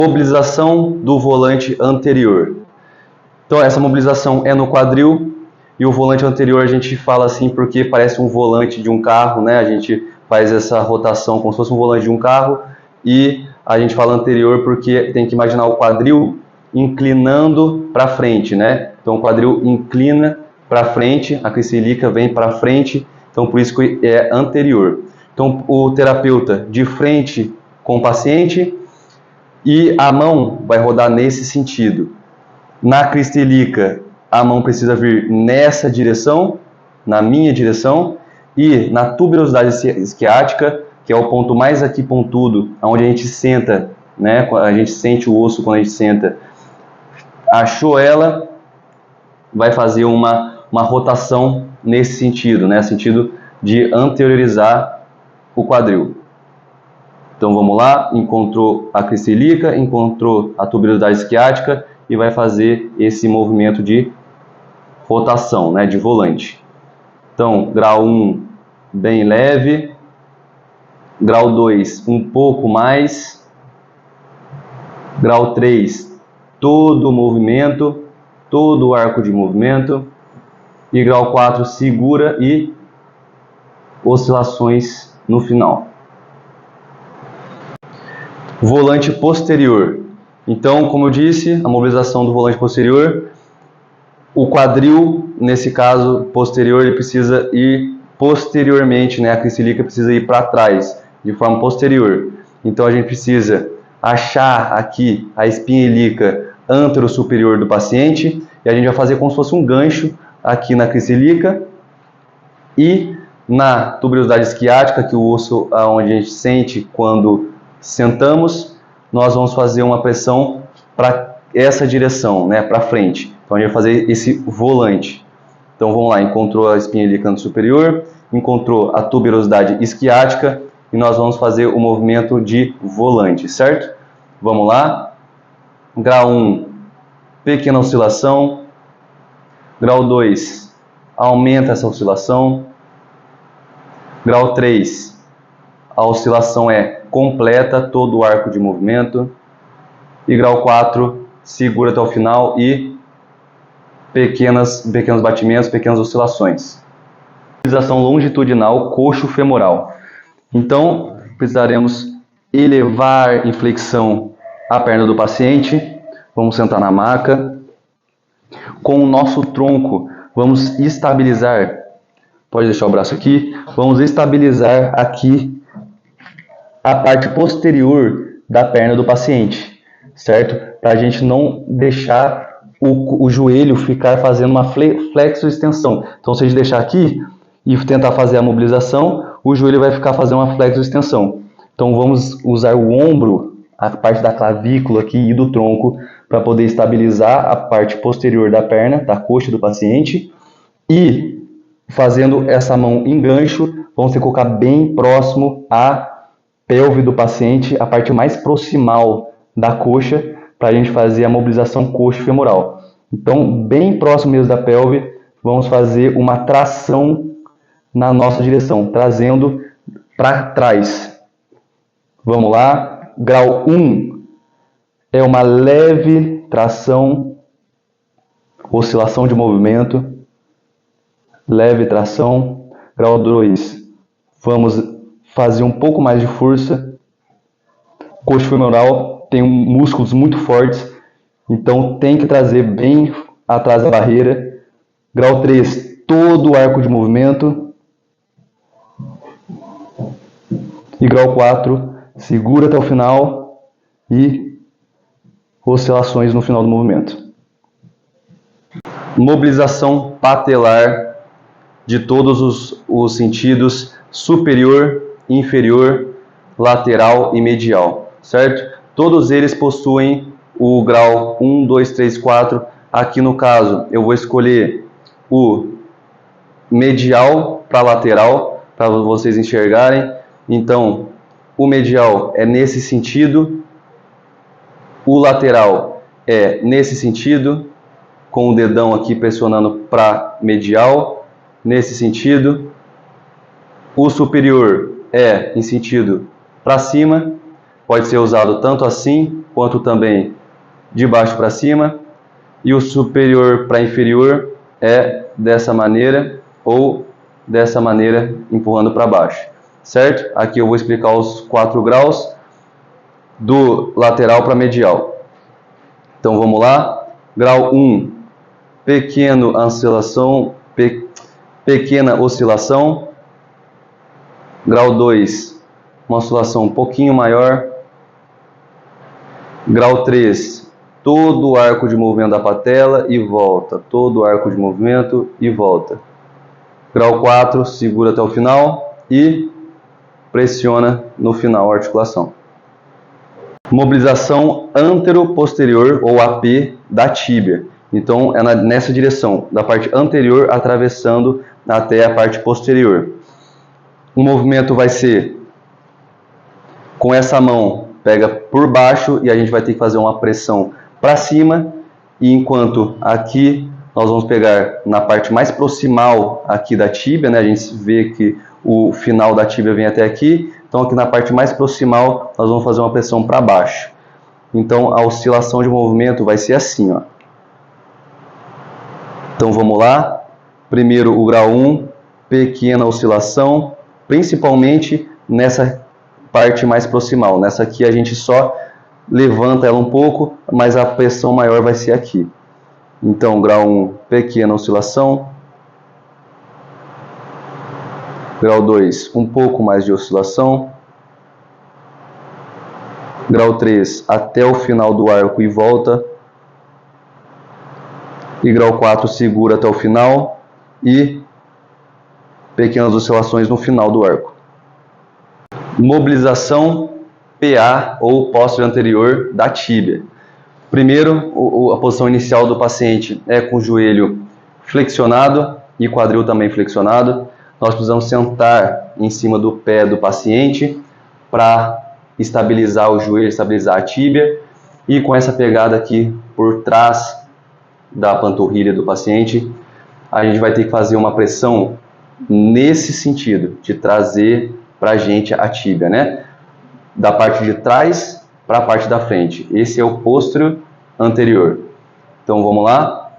Mobilização do volante anterior. Então essa mobilização é no quadril, e o volante anterior a gente fala assim porque parece um volante de um carro, né? A gente faz essa rotação como se fosse um volante de um carro, e a gente fala anterior porque tem que imaginar o quadril inclinando para frente, né? Então o quadril inclina para frente, a cristílica vem para frente, então por isso que é anterior. Então o terapeuta de frente com o paciente, e a mão vai rodar nesse sentido. Na cristílica, a mão precisa vir nessa direção, na minha direção, e na tuberosidade isquiática, que é o ponto mais aqui pontudo, onde a gente senta, né? A gente sente o osso quando a gente senta. Achou ela, vai fazer uma rotação nesse sentido, né? Sentido de anteriorizar o quadril. Então vamos lá, encontrou a cristílica, encontrou a tuberosidade isquiática e vai fazer esse movimento de rotação, né, de volante. Então, grau 1, bem leve. Grau 2, um pouco mais. Grau 3, todo o movimento, todo o arco de movimento. E grau 4, segura e oscilações no final. Volante posterior. Então, como eu disse, a mobilização do volante posterior, o quadril, nesse caso posterior, ele precisa ir posteriormente, né? A cristílica precisa ir para trás, de forma posterior. Então, a gente precisa achar aqui a espinha ilíaca antero-superior do paciente, e a gente vai fazer como se fosse um gancho aqui na cristílica e na tuberosidade isquiática, que é o osso onde a gente sente quando sentamos, nós vamos fazer uma pressão para essa direção, né, para frente. Então a gente vai fazer esse volante. Então vamos lá, encontrou a espinha ilíaca superior, encontrou a tuberosidade isquiática e nós vamos fazer o movimento de volante, certo? Vamos lá. Grau 1, pequena oscilação. Grau 2, aumenta essa oscilação. Grau 3, a oscilação é completa, todo o arco de movimento. E grau 4, segura até o final e pequenos batimentos, pequenas oscilações. Mobilização longitudinal coxo-femoral. Então, precisaremos elevar em flexão a perna do paciente. Vamos sentar na maca. Com o nosso tronco, vamos estabilizar. Pode deixar o braço aqui. Vamos estabilizar aqui a parte posterior da perna do paciente, certo? Para a gente não deixar o joelho ficar fazendo uma flexo-extensão. Então, se a gente deixar aqui e tentar fazer a mobilização, o joelho vai ficar fazendo uma flexo-extensão. Então, vamos usar o ombro, a parte da clavícula aqui e do tronco, para poder estabilizar a parte posterior da perna, da coxa do paciente, e fazendo essa mão em gancho, vamos ter que colocar bem próximo à pelve do paciente, a parte mais proximal da coxa, para a gente fazer a mobilização coxo-femoral. Então, bem próximo mesmo da pelve, vamos fazer uma tração na nossa direção, trazendo para trás. Vamos lá. Grau 1 é uma leve tração, oscilação de movimento, leve tração. Grau 2, vamos fazer um pouco mais de força. Coxo femoral tem músculos muito fortes, então tem que trazer bem atrás da barreira. Grau 3, todo o arco de movimento. E grau 4, segura até o final e oscilações no final do movimento. Mobilização patelar de todos os sentidos, superior, inferior, lateral e medial, certo? Todos eles possuem o grau 1, 2, 3, 4. Aqui no caso, eu vou escolher o medial para lateral, para vocês enxergarem. Então, o medial é nesse sentido, o lateral é nesse sentido, com o dedão aqui pressionando para medial, nesse sentido. O superior é em sentido para cima. pode ser usado tanto assim, quanto também de baixo para cima. E o superior para inferior é dessa maneira ou dessa maneira, empurrando para baixo, certo? Aqui eu vou explicar os 4 graus do lateral para medial. Então vamos lá. Grau 1, pequena oscilação. Grau 2, uma oscilação um pouquinho maior. Grau 3, todo o arco de movimento da patela e volta. Todo o arco de movimento e volta. Grau 4, segura até o final e pressiona no final a articulação. Mobilização antero-posterior ou AP da tíbia. Então é nessa direção, da parte anterior atravessando até a parte posterior. O movimento vai ser com essa mão, pega por baixo e a gente vai ter que fazer uma pressão para cima. E enquanto aqui nós vamos pegar na parte mais proximal aqui da tíbia, né? A gente vê que o final da tíbia vem até aqui. Então aqui na parte mais proximal nós vamos fazer uma pressão para baixo. Então a oscilação de movimento vai ser assim, ó. Então vamos lá. Primeiro o grau 1, pequena oscilação, principalmente nessa parte mais proximal. Nessa aqui a gente só levanta ela um pouco, mas a pressão maior vai ser aqui. Então grau 1, pequena oscilação. Grau 2, um pouco mais de oscilação. Grau 3, até o final do arco e volta. E grau 4, segura até o final. E pequenas oscilações no final do arco. Mobilização PA ou posterior anterior da tíbia. Primeiro, a posição inicial do paciente é com o joelho flexionado e quadril também flexionado. Nós precisamos sentar em cima do pé do paciente para estabilizar o joelho, estabilizar a tíbia. E com essa pegada aqui por trás da panturrilha do paciente, a gente vai ter que fazer uma pressão nesse sentido, de trazer para a gente a tíbia, né? Da parte de trás para a parte da frente. Esse é o posterior anterior. Então vamos lá.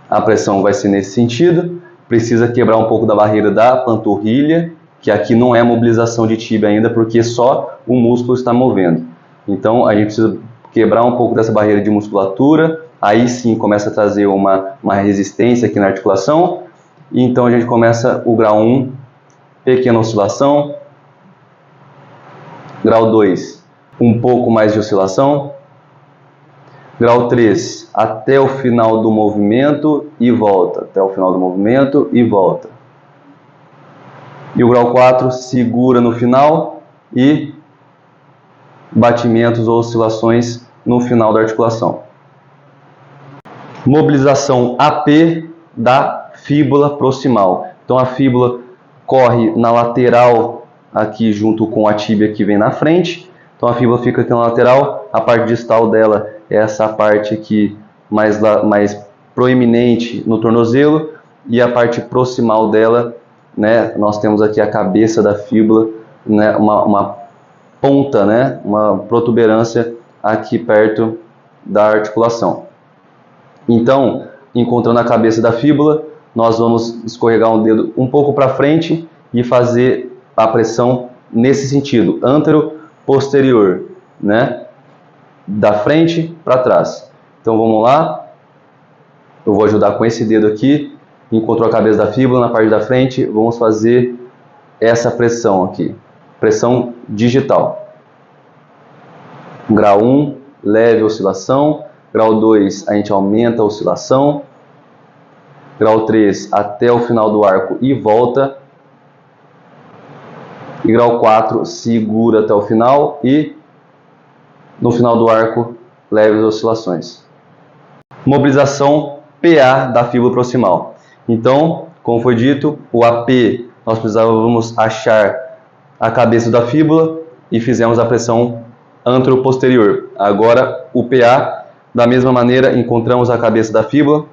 A pressão vai ser nesse sentido. Precisa quebrar um pouco da barreira da panturrilha, que aqui não é mobilização de tíbia ainda, porque só o músculo está movendo. Então a gente precisa quebrar um pouco dessa barreira de musculatura. Aí sim começa a trazer uma resistência aqui na articulação. E então a gente começa o grau 1, pequena oscilação. Grau 2, um pouco mais de oscilação. Grau 3, até o final do movimento e volta. Até o final do movimento e volta. E o grau 4, segura no final e batimentos ou oscilações no final da articulação. Mobilização AP da fíbula proximal. Então a fíbula corre na lateral aqui junto com a tíbia que vem na frente. Então a fíbula fica aqui na lateral, a parte distal dela é essa parte aqui mais proeminente no tornozelo, e a parte proximal dela, né, nós temos aqui a cabeça da fíbula, né, uma ponta, né, uma protuberância aqui perto da articulação. Então, encontrando a cabeça da fíbula, nós vamos escorregar um dedo um pouco para frente e fazer a pressão nesse sentido, antero-posterior, né? Da frente para trás. Então vamos lá. Eu vou ajudar com esse dedo aqui. Encontrou a cabeça da fíbula na parte da frente. Vamos fazer essa pressão aqui. Pressão digital. Grau 1, leve oscilação. Grau 2, a gente aumenta a oscilação. Grau 3, até o final do arco e volta. E grau 4, segura até o final e no final do arco, leves oscilações. Mobilização PA da fíbula proximal. Então, como foi dito, o AP, nós precisávamos achar a cabeça da fíbula e fizemos a pressão antero-posterior. Agora, o PA, da mesma maneira, encontramos a cabeça da fíbula,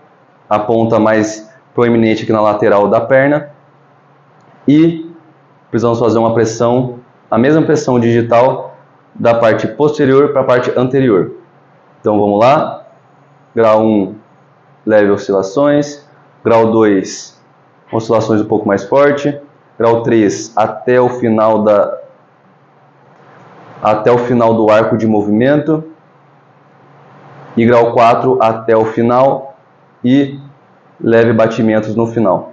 a ponta mais proeminente aqui na lateral da perna, e precisamos fazer uma pressão, a mesma pressão digital da parte posterior para a parte anterior. Então vamos lá. Grau 1, leve oscilações. Grau 2, oscilações um pouco mais forte. Grau 3, até o final do arco de movimento. E grau 4 até o final e leve batimentos no final.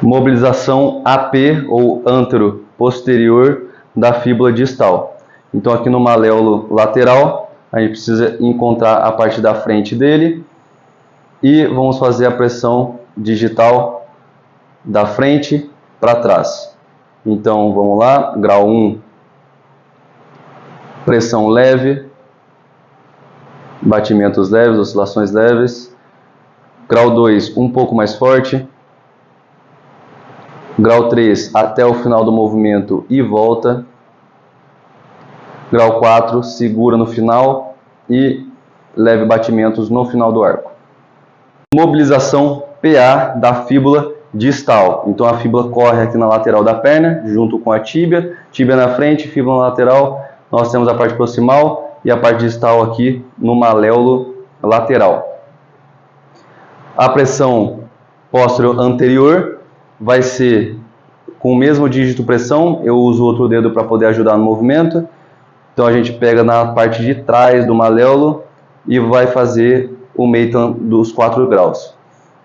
Mobilização AP ou antero-posterior da fíbula distal. Então aqui no maléolo lateral, a gente precisa encontrar a parte da frente dele e vamos fazer a pressão digital da frente para trás. Então vamos lá, grau 1, pressão leve, batimentos leves, oscilações leves. Grau 2, um pouco mais forte. Grau 3, até o final do movimento e volta. Grau 4, segura no final e leve batimentos no final do arco. Mobilização PA da fíbula distal. Então a fíbula corre aqui na lateral da perna, junto com a tíbia. Tíbia na frente, fíbula na lateral. Nós temos a parte proximal e a parte distal aqui no maléolo lateral. A pressão póstero-anterior vai ser com o mesmo dígito pressão. Eu uso o outro dedo para poder ajudar no movimento. Então a gente pega na parte de trás do maléolo e vai fazer o meio dos 4 graus.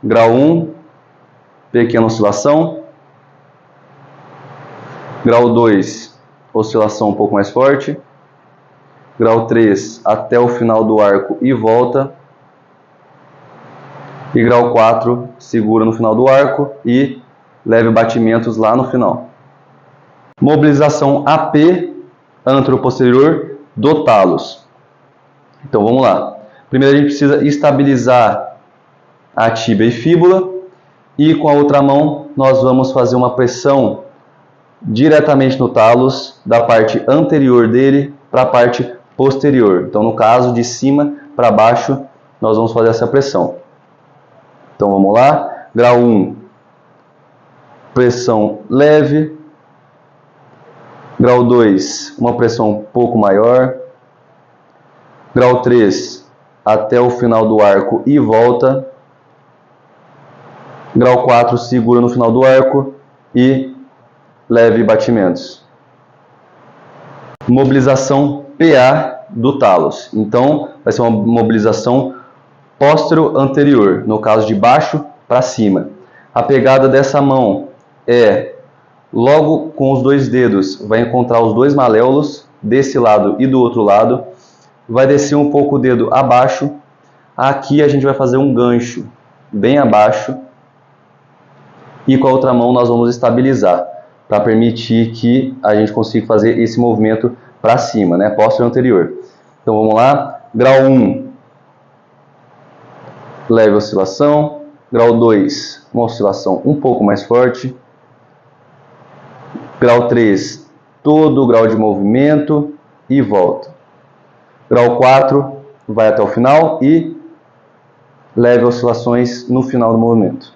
Grau 1, pequena oscilação. Grau 2, oscilação um pouco mais forte. Grau 3, até o final do arco e volta. E grau 4, segura no final do arco e leve batimentos lá no final. Mobilização AP, antero-posterior do talos. Então vamos lá. Primeiro a gente precisa estabilizar a tíbia e fíbula. E com a outra mão nós vamos fazer uma pressão diretamente no talos, da parte anterior dele para a parte posterior. Então no caso, de cima para baixo, nós vamos fazer essa pressão. Então vamos lá. Grau 1, pressão leve. Grau 2, uma pressão um pouco maior. Grau 3, até o final do arco e volta. Grau 4, segura no final do arco e leve batimentos. Mobilização PA do talos. Então vai ser uma mobilização póstero-anterior, no caso de baixo para cima. A pegada dessa mão é logo com os 2 dedos, vai encontrar os 2 maléolos desse lado e do outro lado, vai descer um pouco o dedo abaixo. Aqui a gente vai fazer um gancho bem abaixo e com a outra mão nós vamos estabilizar para permitir que a gente consiga fazer esse movimento para cima, né? Póstero-anterior. Então vamos lá. Grau 1, leve oscilação. Grau 2, uma oscilação um pouco mais forte. Grau 3, todo o grau de movimento e volta. Grau 4, vai até o final e leve oscilações no final do movimento.